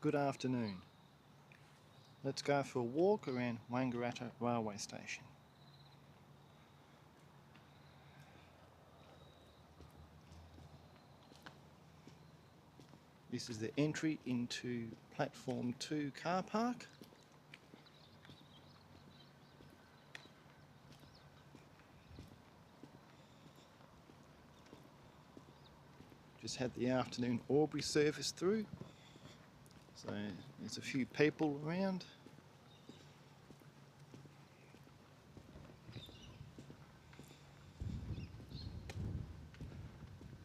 Good afternoon. Let's go for a walk around Wangaratta Railway Station. This is the entry into Platform 2 car park. Just had the afternoon Aubrey service through, so there's a few people around.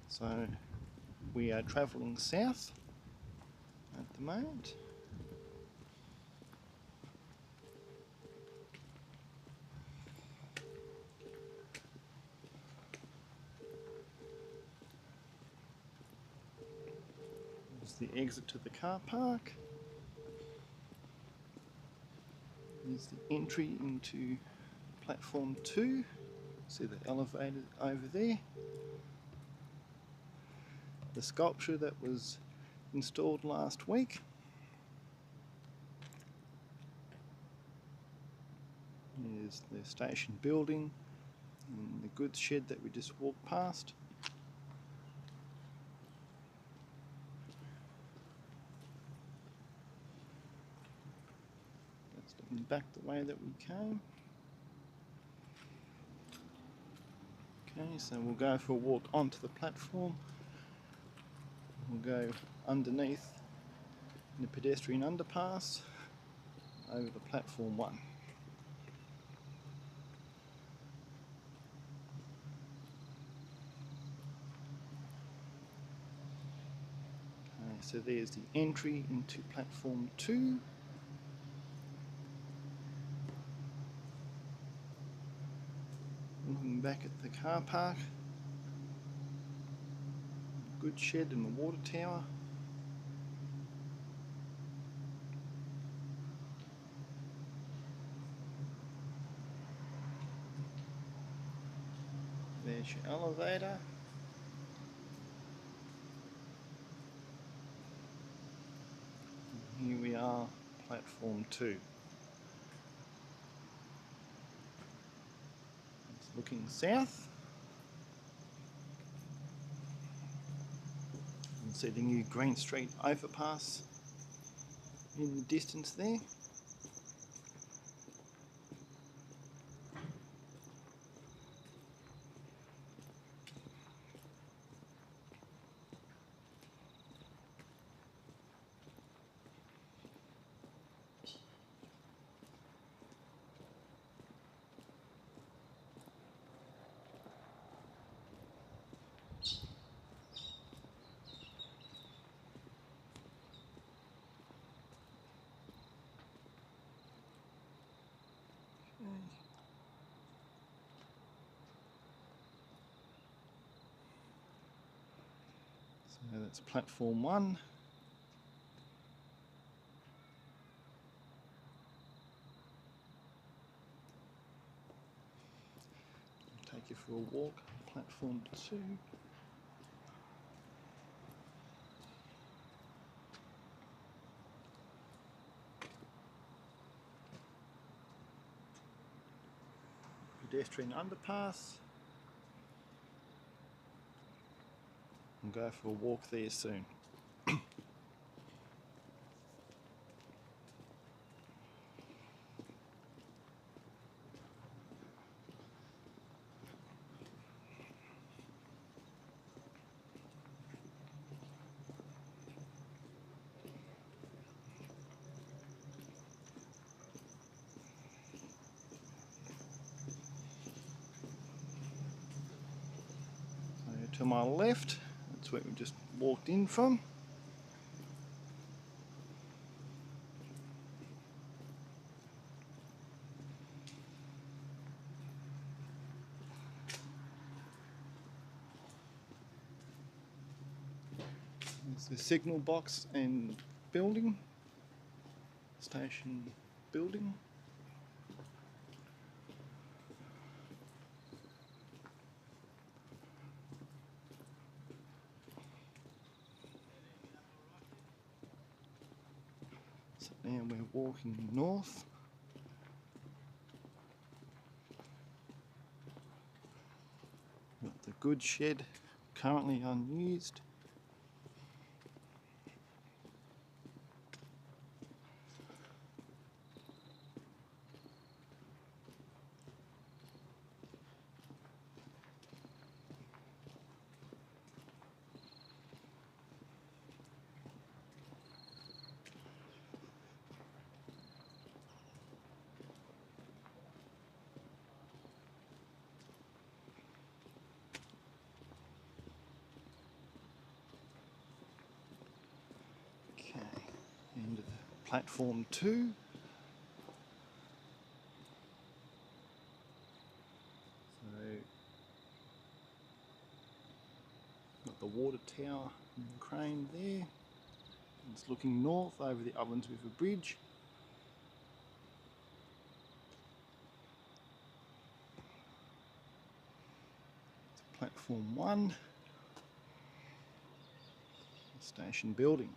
So we are travelling south at the moment. There's the exit to the car park. There's the entry into Platform 2. See the elevator over there. The sculpture that was installed last week. There's the station building and the goods shed that we just walked past. That's looking back the way that we came. Okay, so we'll go for a walk onto the platform. We'll go underneath the pedestrian underpass over to Platform 1. Okay, so there's the entry into Platform 2. Looking back at the car park, goods shed and the water tower. There's your elevator. And here we are, Platform 2. It's looking south. You can see the new Green Street overpass in the distance there. So that's Platform 1. I'll take you for a walk, Platform 2. Pedestrian underpass. And go for a walk there soon. So to my left, that's where we just walked in from. There's the signal box and building, station building. So now we're walking north. Got the goods shed, currently unused. Okay, end of platform 2. So, got the water tower and the crane there. It's looking north over the Ovens River Bridge. It's platform 1. Station building.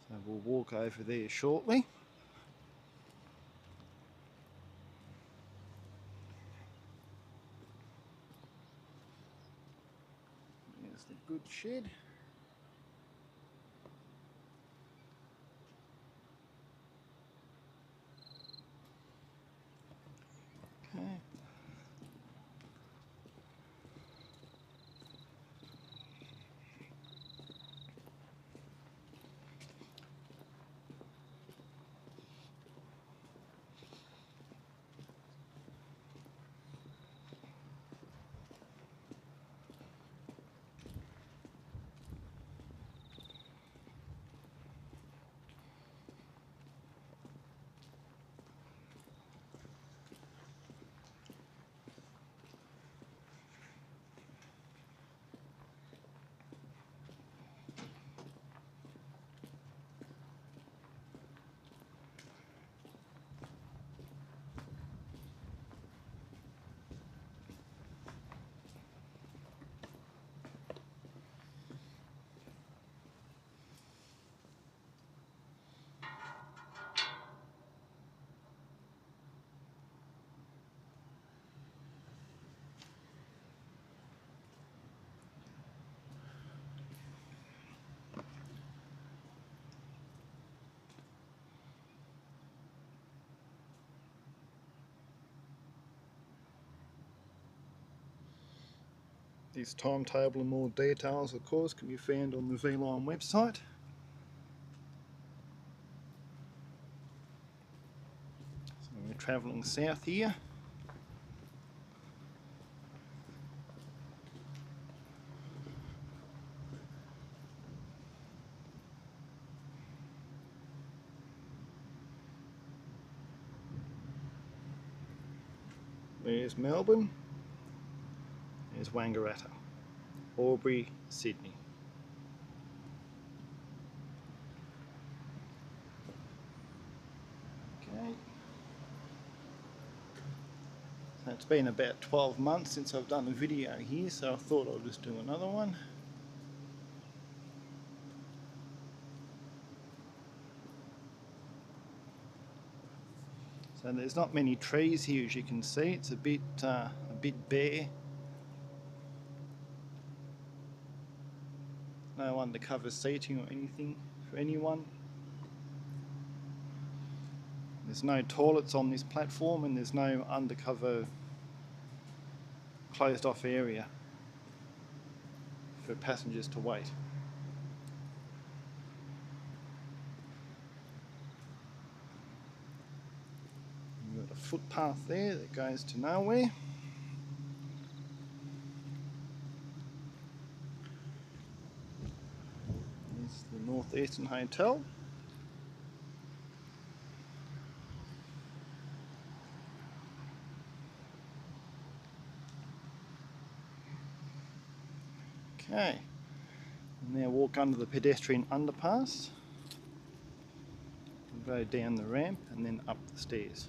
So we'll walk over there shortly. There's the goods shed. Okay. This timetable and more details, of course, can be found on the V-Line website. So we're travelling south here. There's Melbourne. There's Wangaratta, Albury, Sydney. Okay. So it's been about 12 months since I've done a video here, so I thought I'll just do another one. So there's not many trees here, as you can see. It's a bit bare. No undercover seating or anything for anyone. There's no toilets on this platform, and there's no undercover closed off area for passengers to wait. You've got a footpath there that goes to nowhere. There's the Northeastern Hotel. Okay, and now walk under the pedestrian underpass. We'll go down the ramp and then up the stairs.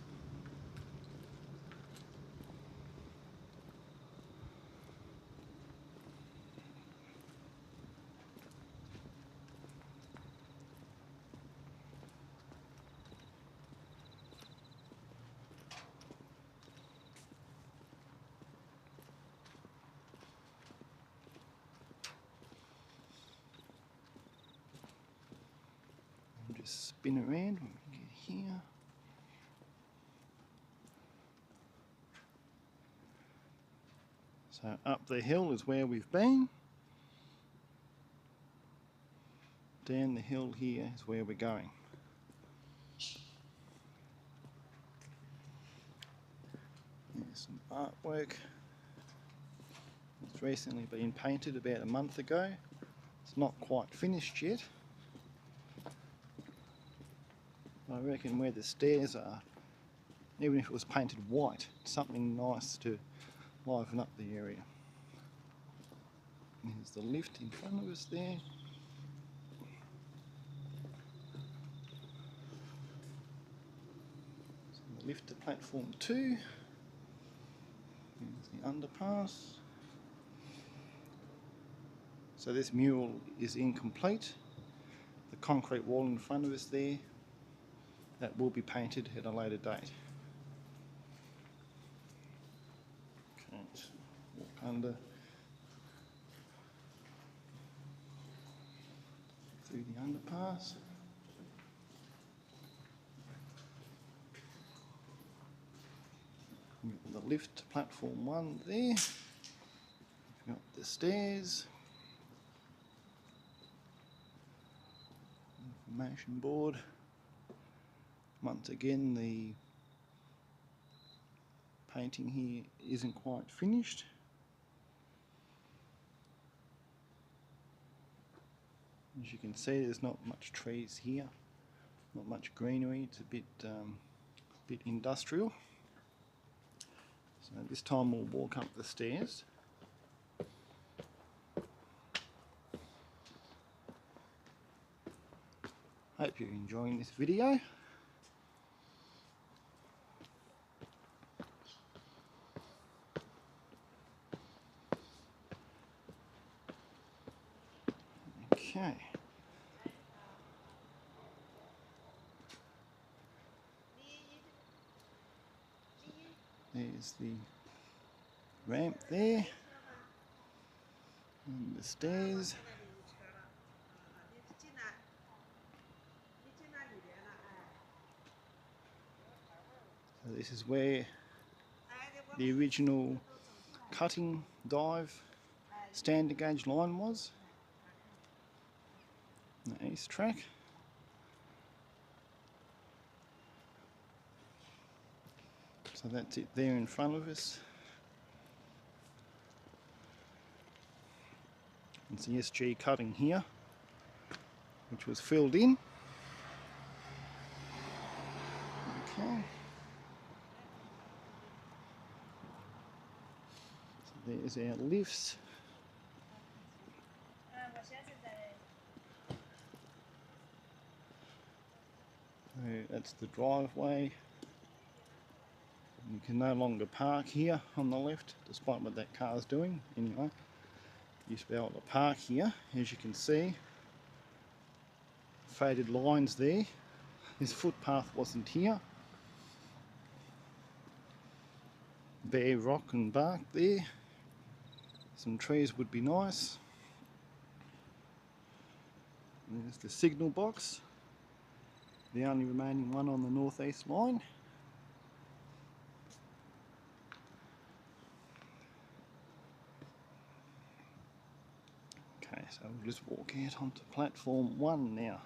Just spin around when we get here. So up the hill is where we've been. Down the hill here is where we're going. There's some artwork. It's recently been painted about a month ago. It's not quite finished yet. I reckon where the stairs are, even if it was painted white, something nice to liven up the area. There's the lift in front of us there. So the lift to platform 2. There's the underpass. So this mural is incomplete. The concrete wall in front of us there, that will be painted at a later date. Okay, let's walk under through the underpass. We've got the lift to platform 1 there. We've got the stairs. Information board. Once again, the painting here isn't quite finished. As you can see, there's not much trees here, not much greenery. It's a bit industrial. So this time we'll walk up the stairs. Hope you're enjoying this video. Okay. There's the ramp there, and the stairs. So this is where the original cutting dive standard gauge line was. The east track. So that's it there in front of us. It's the SG cutting here, which was filled in. Okay. So there's our lifts. So that's the driveway. You can no longer park here on the left, despite what that car's doing. Anyway, you used to be able to park here. As you can see, faded lines there. This footpath wasn't here. Bare rock and bark there. Some trees would be nice. There's the signal box, the only remaining one on the northeast line. Okay, so we'll just walk out onto platform 1 now.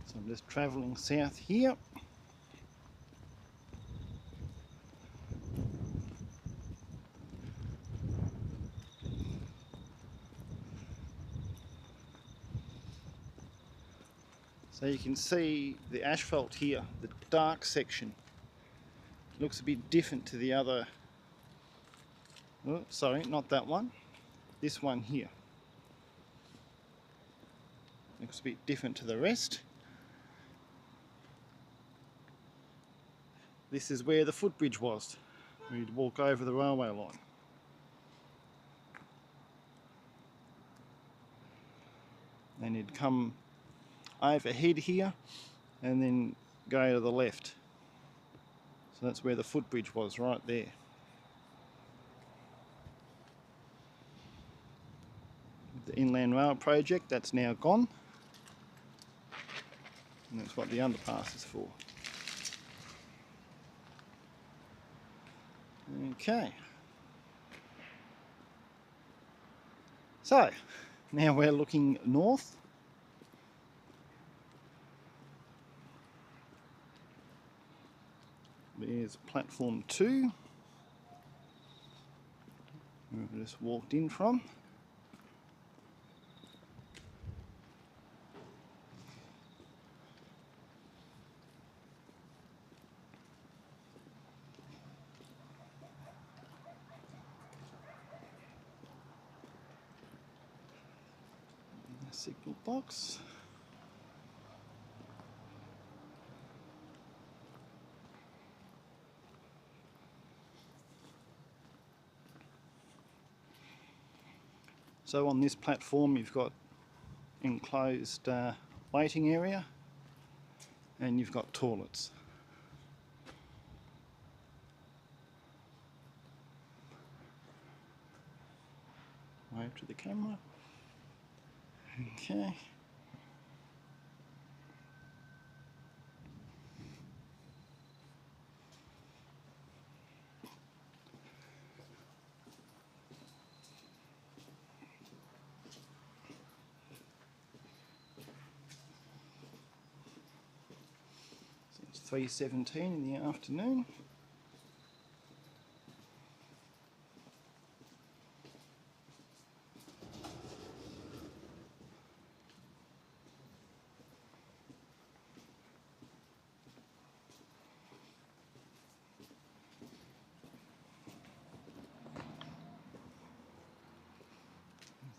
So I'm just travelling south here. So you can see the asphalt here, the dark section. It looks a bit different to the other, oh, sorry, not that one, this one here. Looks a bit different to the rest. This is where the footbridge was. We'd walk over the railway line. and you'd come overhead here and then go to the left. So that's where the footbridge was, right there. The Inland Rail project, that's now gone, and that's what the underpass is for. Okay, so now we're looking north. There's platform 2, where we just walked in from. Signal box. So on this platform you've got enclosed waiting area, and you've got toilets. Wave to the camera. Okay. So it's 3:17 in the afternoon.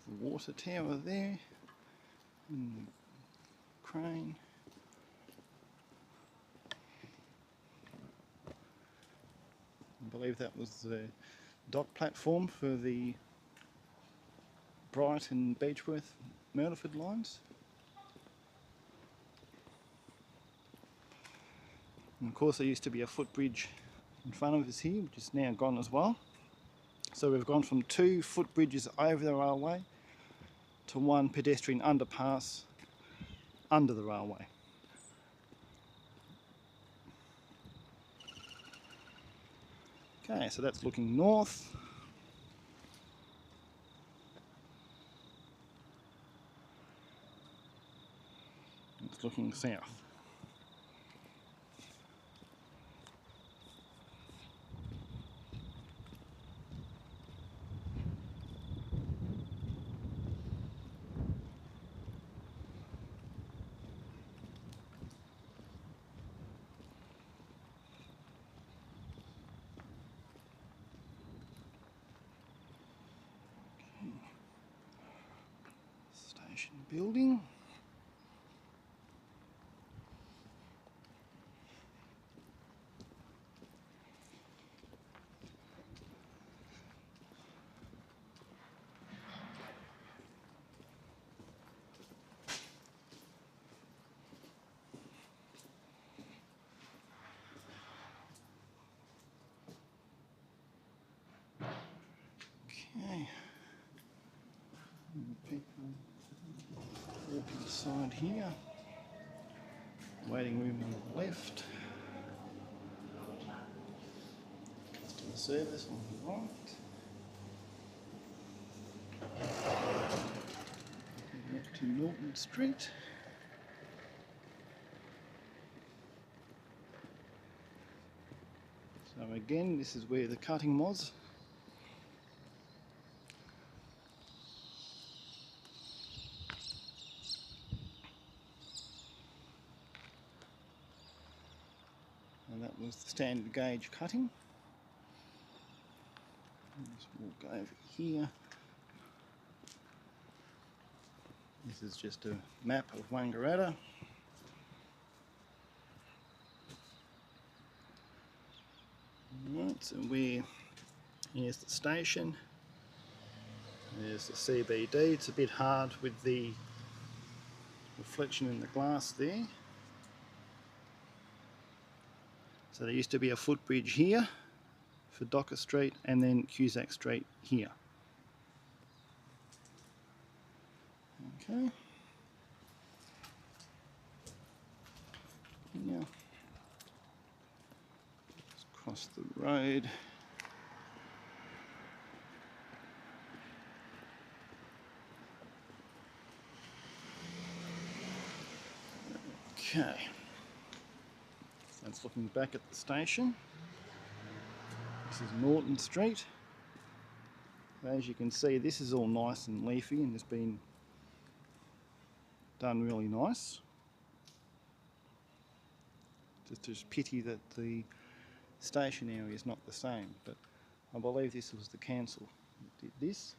The water tower there, and the crane. I believe that was the dock platform for the Brighton, Beechworth, Myrtleford lines. And of course there used to be a footbridge in front of us here, which is now gone as well. So we've gone from 2 footbridges over the railway to 1 pedestrian underpass under the railway. Okay, so that's looking north. It's looking south. Station building. Okay. People walking inside here. Waiting room on the left. Customer service on the right. Up to Norton Street. So again, this is where the cutting was. And that was the standard gauge cutting. Just walk over here. This is just a map of Wangaratta. Right, so here's the station. There's the CBD. It's a bit hard with the reflection in the glass there. So there used to be a footbridge here for Docker Street and then Cusack Street here. Okay. Now, let's cross the road. Okay. So that's looking back at the station. This is Norton Street. As you can see, this is all nice and leafy and it's been done really nice. Just pity that the station area is not the same, but I believe this was the council that did this.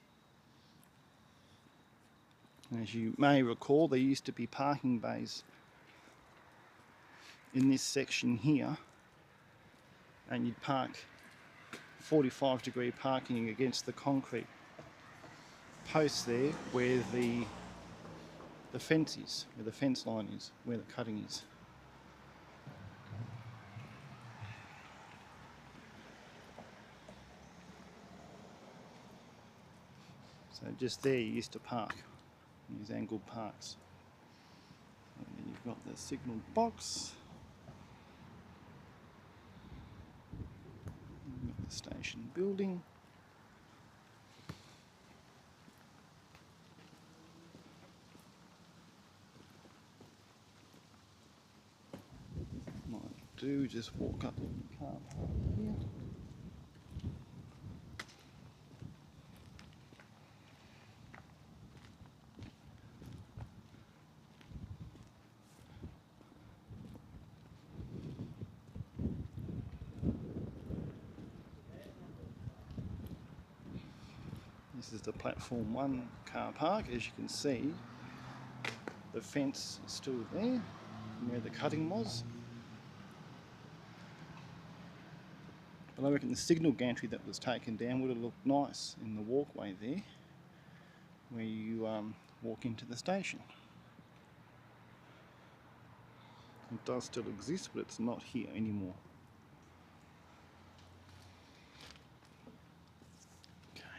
And as you may recall, there used to be parking bays in this section here, and you'd park 45-degree parking against the concrete post there where the fence is, where the fence line is, where the cutting is. So just there you used to park, these angled parks. And then you've got the signal box. You've got the station building. Might do just walk up in the car park here. This is the platform 1 car park. As you can see, the fence is still there where the cutting was. But I reckon the signal gantry that was taken down would have looked nice in the walkway there where you walk into the station. It does still exist, but it's not here anymore.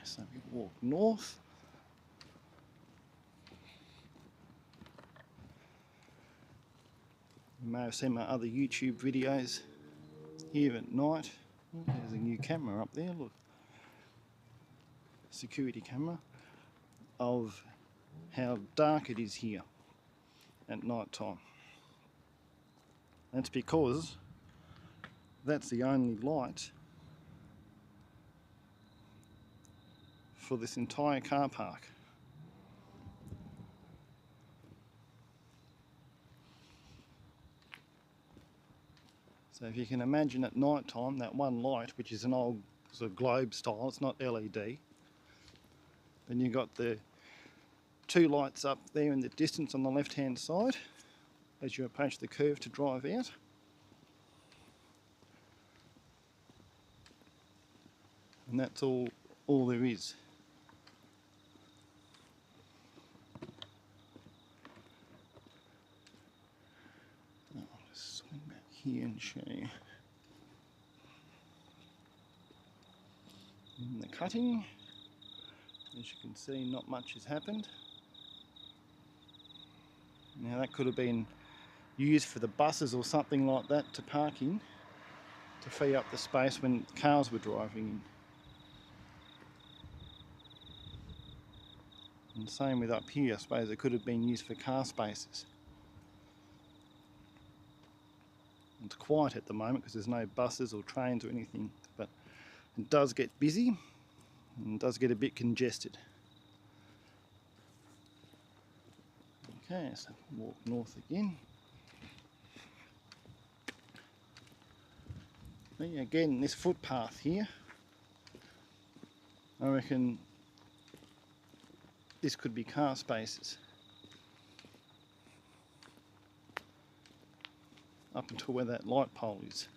So we walk north. You may have seen my other YouTube videos here at night. There's a new camera up there, look. Security camera of how dark it is here at night time. That's because that's the only light for this entire car park. So if you can imagine at night time, that one light, which is an old sort of globe style, it's not LED, then you've got the 2 lights up there in the distance on the left hand side as you approach the curve to drive out. And that's all there is. Swing back here and show you. In the cutting, as you can see, not much has happened. Now that could have been used for the buses or something like that to park in, to free up the space when cars were driving in. And same with up here, I suppose it could have been used for car spaces. It's quiet at the moment because there's no buses or trains or anything, but it does get busy and does get a bit congested. Okay, so walk north again. Again, this footpath here, I reckon this could be car spaces. Up until where that light pole is,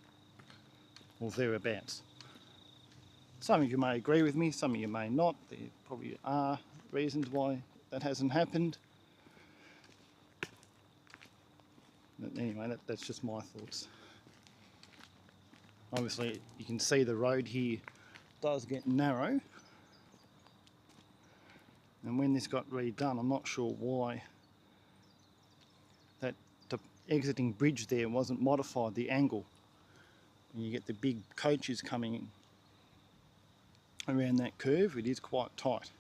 or thereabouts. Some of you may agree with me, some of you may not. There probably are reasons why that hasn't happened. But anyway, that's just my thoughts. Obviously you can see the road here does get narrow, and when this got redone, I'm not sure why that the exiting bridge there wasn't modified, the angle, and you get the big coaches coming in around that curve. It is quite tight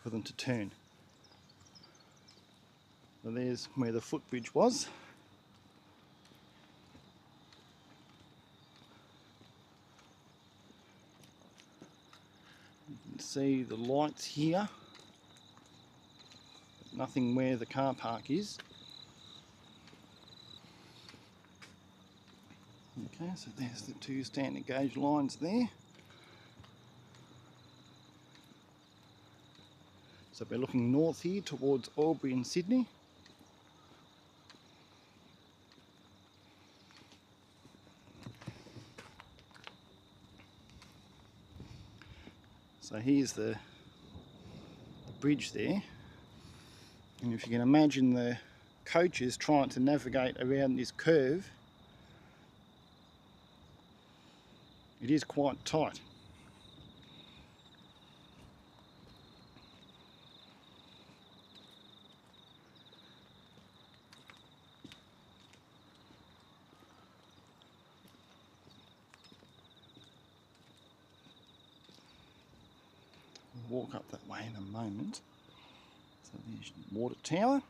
for them to turn. So there's where the footbridge was. You can see the lights here, but nothing where the car park is. Okay, so there's the two standard gauge lines there. So we're looking north here towards Albury and Sydney. So here's the bridge there, and if you can imagine the coaches trying to navigate around this curve, it is quite tight. We'll walk up that way in a moment. So there's the water tower.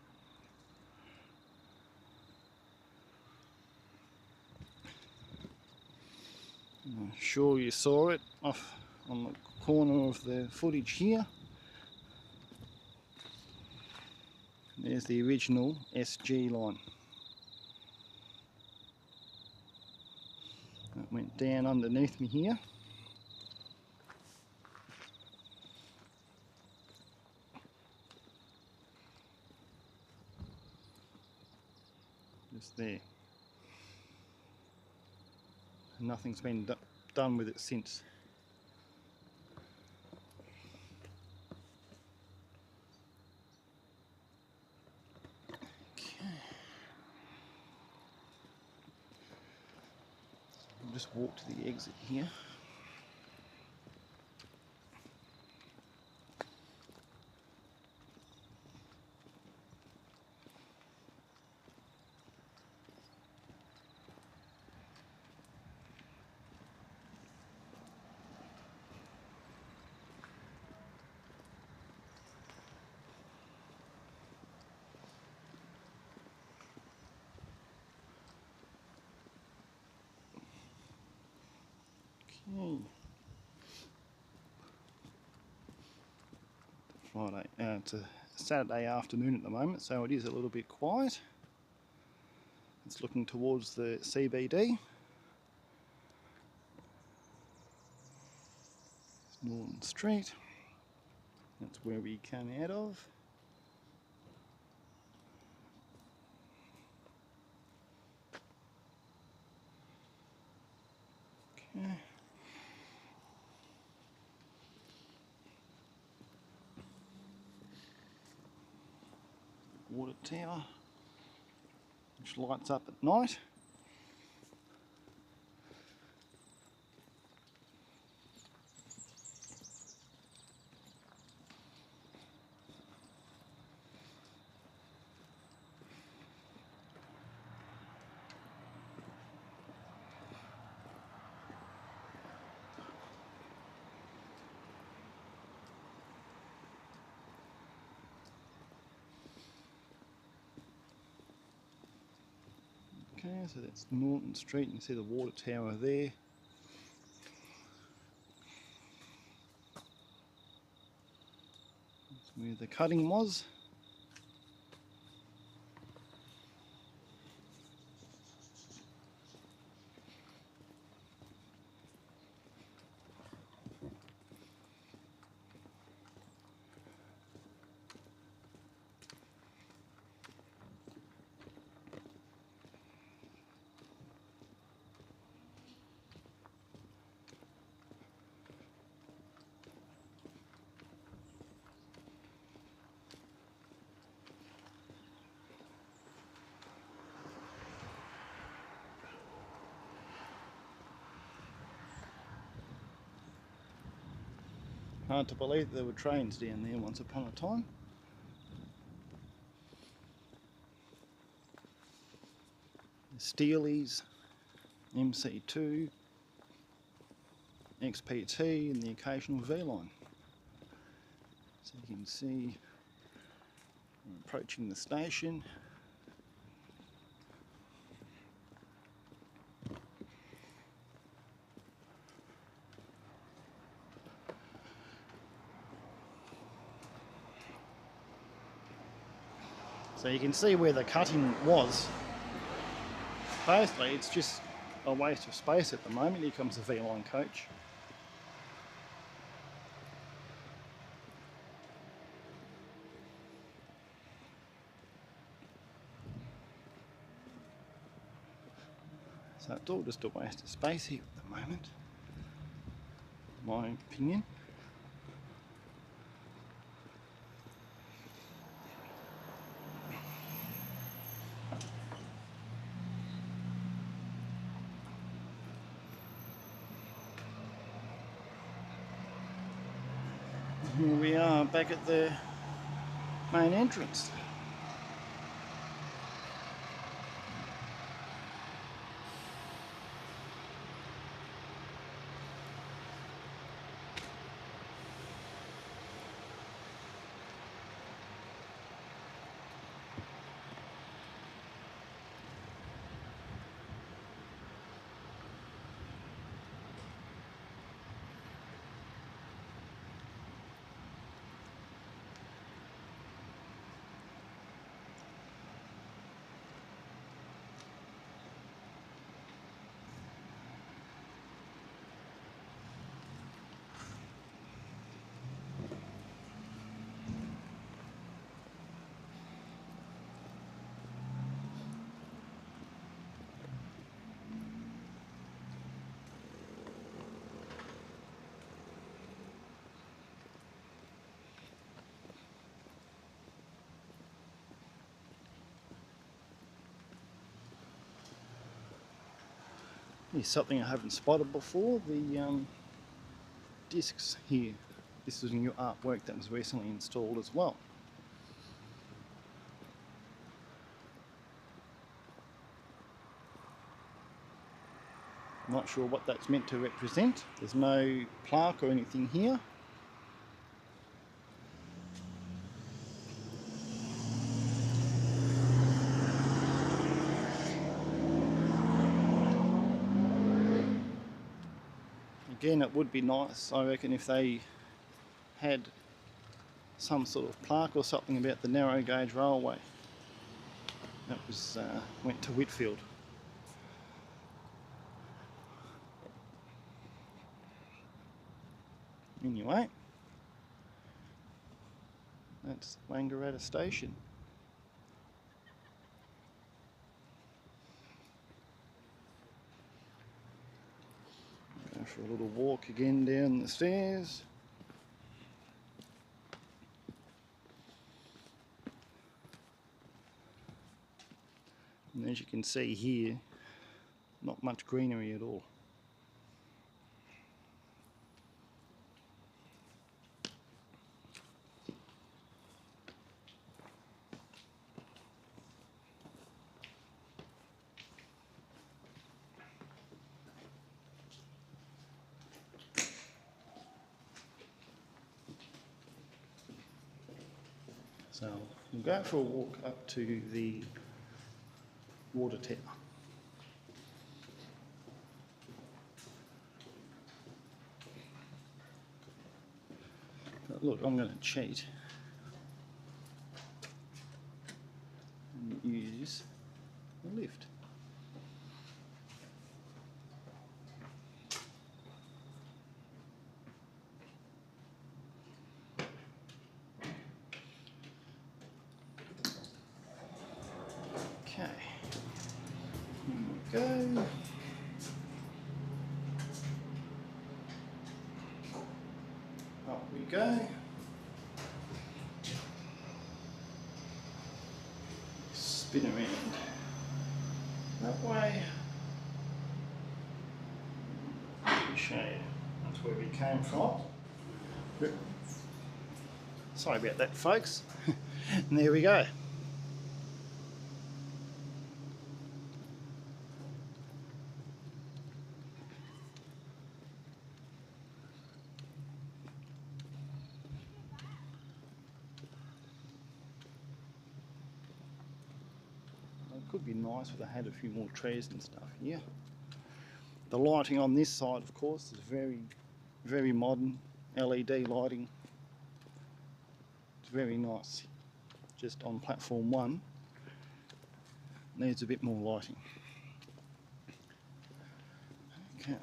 I'm sure you saw it off on the corner of the footage here. There's the original SG line. That went down underneath me here. Just there. And nothing's been done with it since. Okay. I'll just walk to the exit here. Okay. It's a Saturday afternoon at the moment, so it is a little bit quiet. It's looking towards the CBD. It's Norton Street. That's where we came out of. Okay. Water tower, which lights up at night. Okay, so that's Norton Street, and you see the water tower there. That's where the cutting was. Hard to believe there were trains down there once upon a time. Steelies, MC2, XPT and the occasional V-line. So you can see we're approaching the station. So you can see where the cutting was. Basically it's just a waste of space at the moment. Here comes the V-line coach. So it's all just a waste of space here at the moment, in my opinion. Here we are back at the main entrance. Here's something I haven't spotted before, the discs here. This is new artwork that was recently installed as well. Not sure what that's meant to represent. There's no plaque or anything here. Again, it would be nice, I reckon, if they had some sort of plaque or something about the narrow gauge railway that was went to Whitfield. Anyway, that's Wangaratta Station. Go for a little walk again down the stairs. And as you can see here, not much greenery at all. So we'll go for a walk up to the water tower. But look, I'm going to cheat and use the lift. Okay, here we go. Up we go. Spin around that way. Let me show you. That's where we came from. Sorry about that, folks. And there we go. It could be nice if they had a few more trees and stuff here. The lighting on this side, of course, is very modern LED lighting. It's very nice. Just on platform 1, needs a bit more lighting. Okay.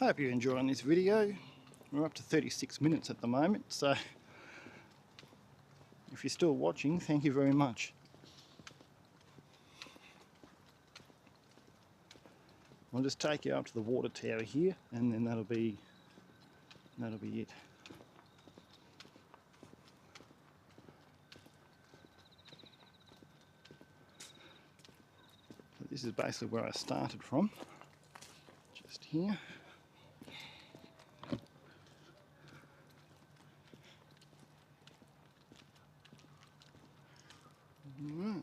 Hope you're enjoying this video. We're up to 36 minutes at the moment, so if you're still watching, thank you very much. I'll just take you up to the water tower here, and then that'll be it. So this is basically where I started from, just here. Right.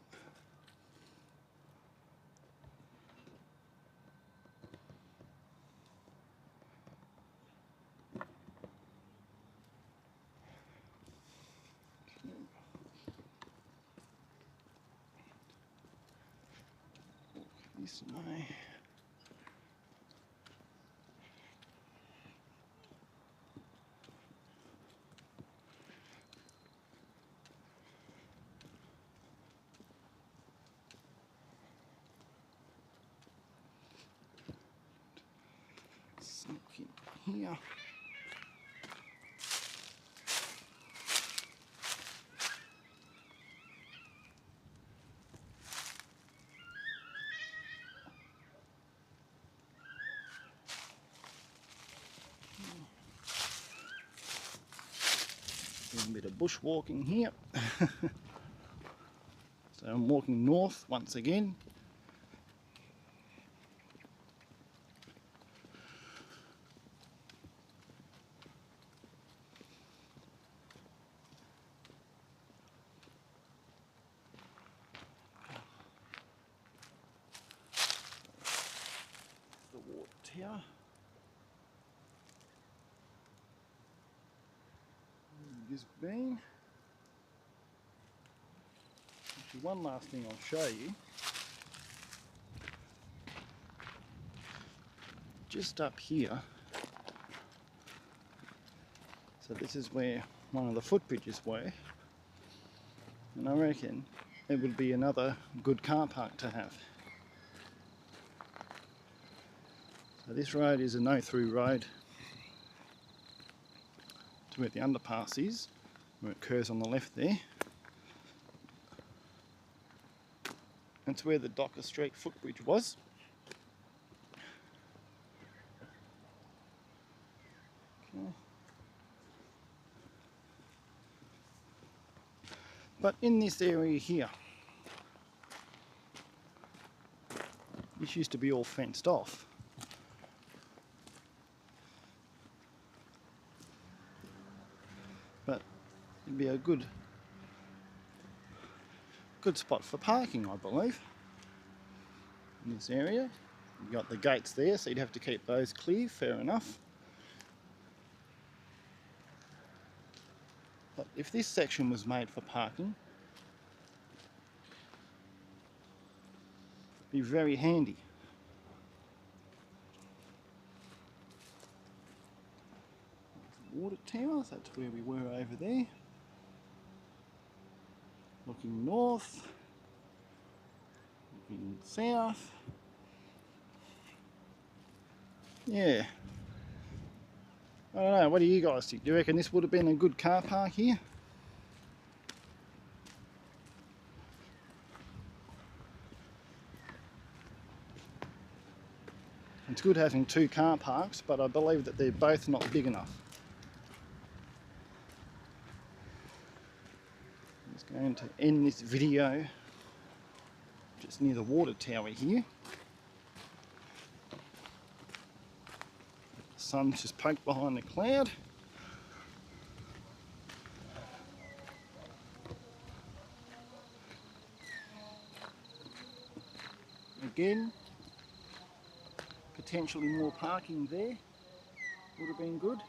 This way. Something here. Doing a bit of bushwalking here. So I'm walking north once again. The water tower. This being. Actually, one last thing I'll show you. Just up here. So this is where one of the footbridges were. And I reckon it would be another good car park to have. So this road is a no-through road to where the underpass is, where it curves on the left there. That's where the Docker Street footbridge was. Okay. But in this area here, this used to be all fenced off. But it'd be a good spot for parking, I believe, in this area. You've got the gates there, so you'd have to keep those clear, fair enough. But if this section was made for parking, it'd be very handy. Water towers, that's where we were over there. Looking north, looking south. Yeah. I don't know, what do you guys think? Do you reckon this would have been a good car park here? It's good having two car parks, but I believe that they're both not big enough. I'm just going to end this video just near the water tower here. The sun's just poked behind the cloud. Again, potentially more parking there would have been good.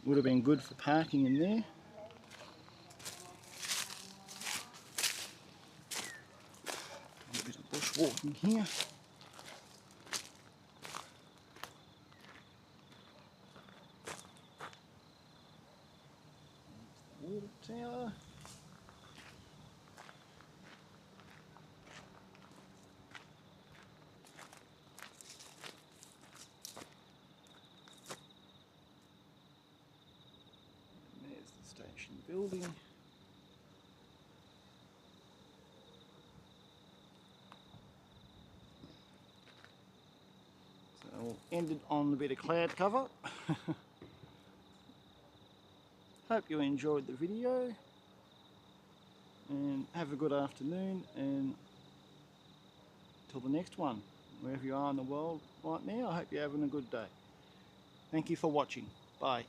Would have been good for parking in there. A bit of bushwalking here. Water tower. And there's the station building. So we'll end it on a bit of cloud cover. Hope you enjoyed the video, and have a good afternoon, and till the next one, wherever you are in the world right now, I hope you're having a good day. Thank you for watching. Bye.